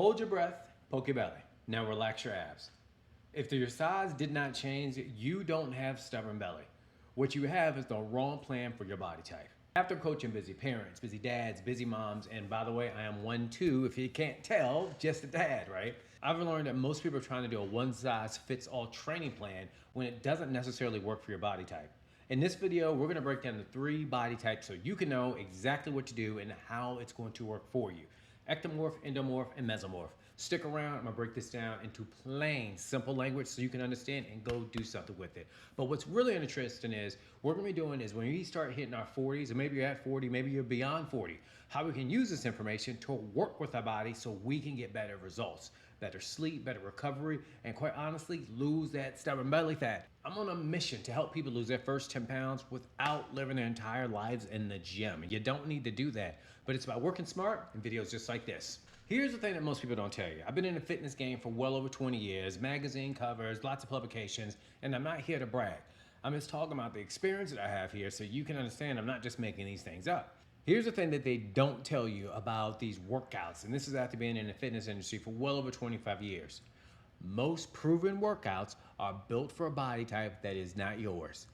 Hold your breath, poke your belly. Now relax your abs. If your size did not change, you don't have stubborn belly. What you have is the wrong plan for your body type. After coaching busy parents, busy dads, busy moms, and by the way, I am one too, if you can't tell, just a dad, right? I've learned that most people are trying to do a one size fits all training plan when it doesn't necessarily work for your body type. In this video, we're gonna break down the 3 body types so you can know exactly what to do and how it's going to work for you. Ectomorph, endomorph, and mesomorph. Stick around, I'm gonna break this down into plain, simple language so you can understand and go do something with it. But what's really interesting is, what we're gonna be doing is when we start hitting our 40s, and maybe you're at 40, maybe you're beyond 40, how we can use this information to work with our body so we can get better results. Better sleep, better recovery, and quite honestly, lose that stubborn belly fat. I'm on a mission to help people lose their first 10 pounds without living their entire lives in the gym. You don't need to do that, but it's about working smart and videos just like this. Here's the thing that most people don't tell you. I've been in the fitness game for well over 20 years, magazine covers, lots of publications, and I'm not here to brag. I'm just talking about the experience that I have here so you can understand I'm not just making these things up. Here's the thing that they don't tell you about these workouts, and this is after being in the fitness industry for well over 25 years. Most proven workouts are built for a body type that is not yours.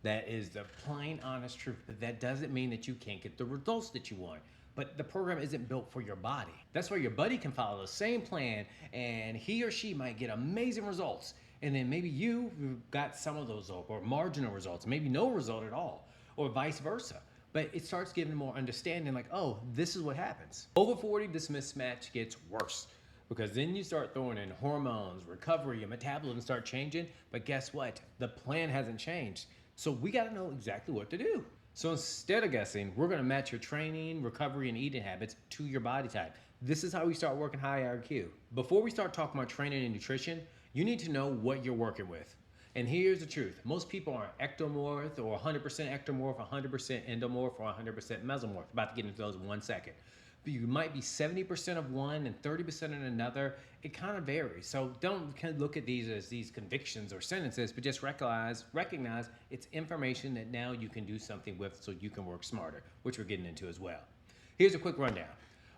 That is the plain, honest truth. But that doesn't mean that you can't get the results that you want. But the program isn't built for your body. That's why your buddy can follow the same plan and he or she might get amazing results. And then maybe you've got some of those or marginal results, maybe no result at all, or vice versa. But it starts giving more understanding like, oh, this is what happens. Over 40, this mismatch gets worse because then you start throwing in hormones, recovery, your metabolism start changing. But guess what? The plan hasn't changed. So we got to know exactly what to do. So instead of guessing, we're going to match your training, recovery, and eating habits to your body type. This is how we start working high IQ. Before we start talking about training and nutrition, you need to know what you're working with. And here's the truth. Most people are ectomorph or 100% ectomorph, 100% endomorph, or 100% mesomorph. About to get into those in 1 second. But you might be 70% of one and 30% in another. It kind of varies. So don't look at these as these convictions or sentences, but just recognize it's information that now you can do something with so you can work smarter, which we're getting into as well. Here's a quick rundown.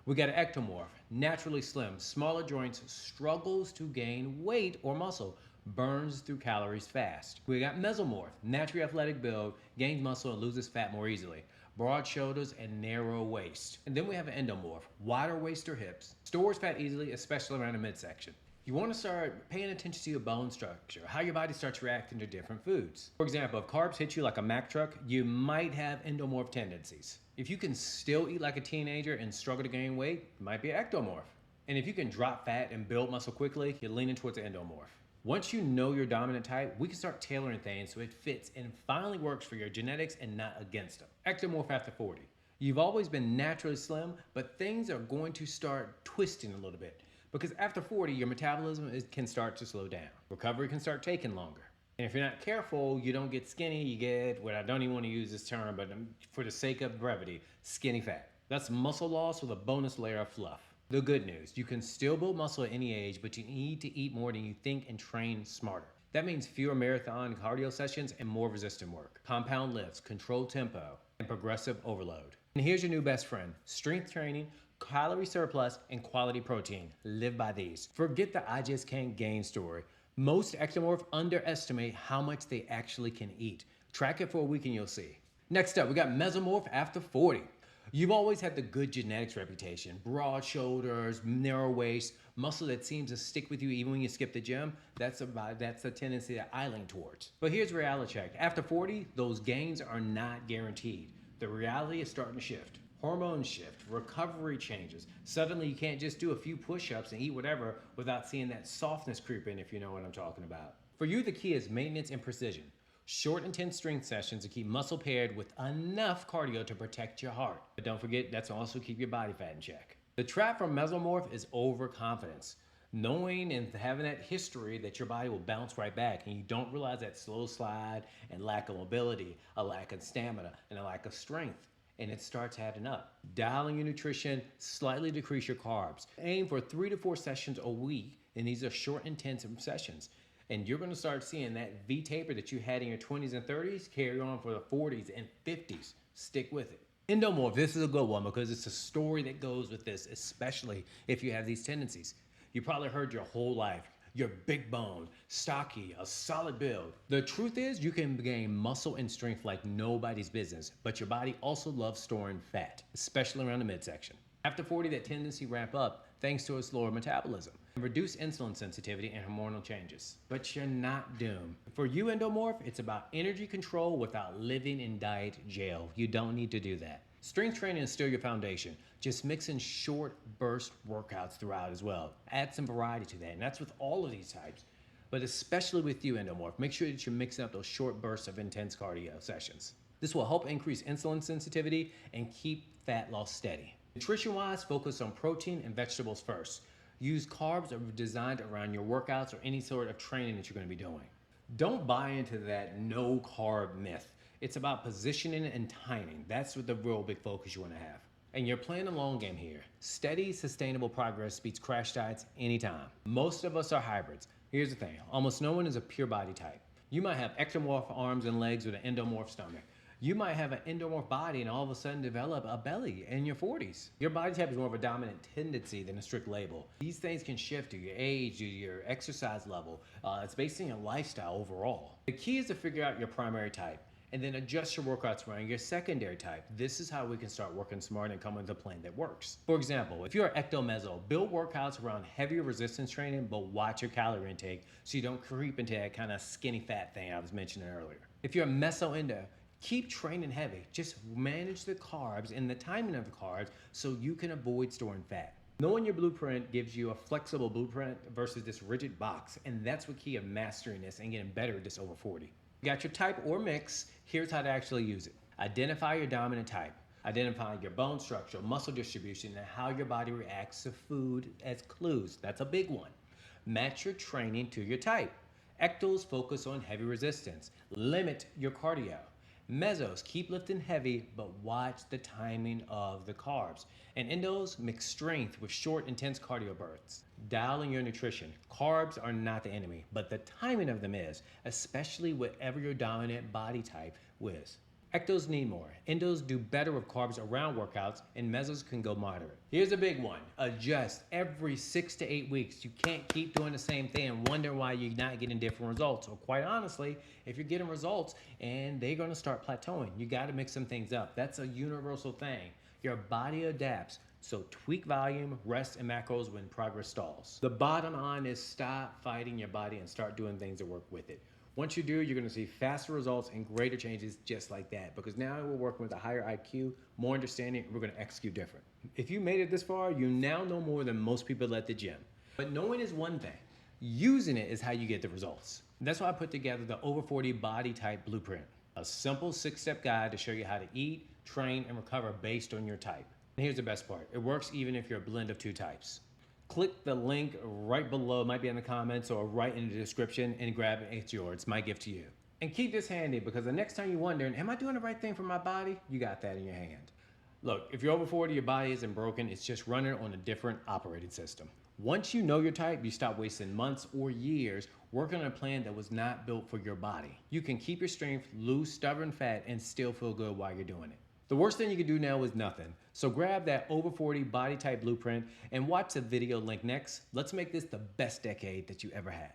We got an ectomorph, naturally slim, smaller joints, struggles to gain weight or muscle, burns through calories fast. We got mesomorph, naturally athletic build, gains muscle and loses fat more easily. Broad shoulders and narrow waist. And then we have an endomorph, wider waist or hips, stores fat easily, especially around the midsection. You want to start paying attention to your bone structure, how your body starts reacting to different foods. For example, if carbs hit you like a Mack truck, you might have endomorph tendencies. If you can still eat like a teenager and struggle to gain weight, you might be an ectomorph. And if you can drop fat and build muscle quickly, you're leaning towards the endomorph. Once you know your dominant type, we can start tailoring things so it fits and finally works for your genetics and not against them. Ectomorph after 40. You've always been naturally slim, but things are going to start twisting a little bit because after 40, your metabolism can start to slow down. Recovery can start taking longer. And if you're not careful, you don't get skinny, you get what I don't even want to use this term, but for the sake of brevity, skinny fat. That's muscle loss with a bonus layer of fluff. The good news, you can still build muscle at any age, but you need to eat more than you think and train smarter. That means fewer marathon cardio sessions and more resistant work, compound lifts, controlled tempo, and progressive overload. And here's your new best friend, strength training, calorie surplus, and quality protein. Live by these. Forget the I just can't gain story. Most ectomorph underestimate how much they actually can eat. Track it for a week and you'll see. Next up, we got mesomorph after 40. You've always had the good genetics reputation, broad shoulders, narrow waist, muscle that seems to stick with you even when you skip the gym. That's a tendency that I lean towards. But here's reality check. After 40, those gains are not guaranteed. The reality is starting to shift. Hormones shift, recovery changes. Suddenly you can't just do a few push-ups and eat whatever without seeing that softness creep in, if you know what I'm talking about. For you, the key is maintenance and precision. Short, intense strength sessions to keep muscle paired with enough cardio to protect your heart. But don't forget, that's also keep your body fat in check. The trap from mesomorph is overconfidence. Knowing and having that history that your body will bounce right back and you don't realize that slow slide and lack of mobility, a lack of stamina, and a lack of strength. And it starts adding up. Dialing your nutrition, slightly decrease your carbs. Aim for 3 to 4 sessions a week, and these are short, intensive sessions. And you're gonna start seeing that V taper that you had in your 20s and 30s carry on for the 40s and 50s. Stick with it. Endomorph, this is a good one because it's a story that goes with this, especially if you have these tendencies. You probably heard your whole life, you're big boned, stocky, a solid build. The truth is you can gain muscle and strength like nobody's business, but your body also loves storing fat, especially around the midsection. After 40, that tendency ramp up thanks to a slower metabolism, reduce insulin sensitivity and hormonal changes. But you're not doomed. For you, Endomorph, it's about energy control without living in diet jail. You don't need to do that. Strength training is still your foundation. Just mix in short burst workouts throughout as well. Add some variety to that, and that's with all of these types. But especially with you, Endomorph, make sure that you're mixing up those short bursts of intense cardio sessions. This will help increase insulin sensitivity and keep fat loss steady. Nutrition-wise, focus on protein and vegetables first. Use carbs that are designed around your workouts or any sort of training that you're going to be doing. Don't buy into that no carb myth. It's about positioning and timing. That's what the real big focus you want to have. And you're playing a long game here. Steady, sustainable progress beats crash diets anytime. Most of us are hybrids. Here's the thing, almost no one is a pure body type. You might have ectomorph arms and legs with an endomorph stomach. You might have an endomorph body and all of a sudden develop a belly in your 40s. Your body type is more of a dominant tendency than a strict label. These things can shift to your age, to your exercise level. It's based on your lifestyle overall. The key is to figure out your primary type and then adjust your workouts around your secondary type. This is how we can start working smart and come with a plan that works. For example, if you're ecto-meso, build workouts around heavier resistance training, but watch your calorie intake so you don't creep into that kind of skinny fat thing I was mentioning earlier. If you're a meso-endo, keep training heavy. Just manage the carbs and the timing of the carbs so you can avoid storing fat. Knowing your blueprint gives you a flexible blueprint versus this rigid box, and that's what key of mastering this and getting better at this over 40. You got your type or mix, here's how to actually use it. Identify your dominant type. Identify your bone structure, muscle distribution, and how your body reacts to food as clues. That's a big one. Match your training to your type. Ectos focus on heavy resistance. Limit your cardio. Mesos, keep lifting heavy, but watch the timing of the carbs. And endos, mix strength with short, intense cardio bursts. Dial in your nutrition. Carbs are not the enemy, but the timing of them is, especially whatever your dominant body type is. Ectos need more. Endos do better with carbs around workouts, and mesos can go moderate. Here's a big one. Adjust every 6 to 8 weeks. You can't keep doing the same thing and wonder why you're not getting different results. Or quite honestly, if you're getting results and they're gonna start plateauing, you gotta mix some things up. That's a universal thing. Your body adapts. So tweak volume, rest, and macros when progress stalls. The bottom line is stop fighting your body and start doing things that work with it. Once you do, you're gonna see faster results and greater changes just like that, because now we're working with a higher IQ, more understanding, and we're gonna execute different. If you made it this far, you now know more than most people at the gym. But knowing is one thing. Using it is how you get the results. And that's why I put together the Over 40 Body Type Blueprint, a simple 6-step guide to show you how to eat, train, and recover based on your type. And here's the best part. It works even if you're a blend of 2 types. Click the link right below, it might be in the comments or right in the description, and grab it. It's yours. It's my gift to you. And keep this handy, because the next time you're wondering, am I doing the right thing for my body? You got that in your hand. Look, if you're over 40, your body isn't broken. It's just running on a different operating system. Once you know your type, you stop wasting months or years working on a plan that was not built for your body. You can keep your strength, lose stubborn fat, and still feel good while you're doing it. The worst thing you can do now is nothing. So grab that Over 40 Body Type Blueprint and watch the video link next. Let's make this the best decade that you ever had.